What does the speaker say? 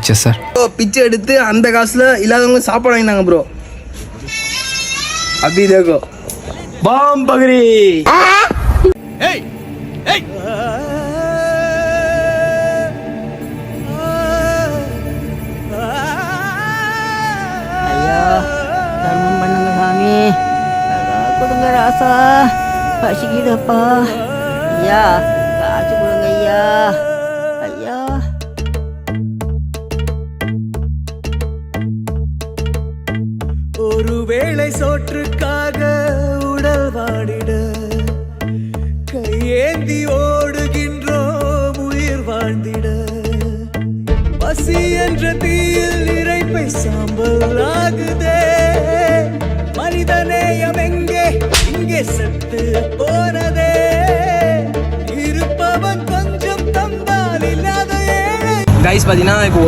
Picture sir. பிச்சை எடுத்து அந்த காசுல இல்லாதவங்க சாப்பாடு வாங்கினாங்க ப்ரோ. அபி தேக்கோ பாம் பகரி. ஏய் ஏய் ஐயா தர்மம் பண்ணுங்க சாமி. கொடுங்க ராசா, பசிக்குதப்பா. ஐயா காசு கொடுங்க ஐயா. ஐயா ஒருவேளை சோற்றுக்காக உடல் வாடிட கையேந்தி ஓடுகின்றோம் உயிர் வாழ்ந்திட. பசி என்ற தீயில் இறைப்பை சாம்பல் ஆகுதே. மனிதநேயம் எங்கே இங்கே செத்து போனதே. இருப்பவன் கொஞ்சம் தந்தால் இல்லாத ஏழை. கைஸ் பார்த்தீங்கன்னா இப்போ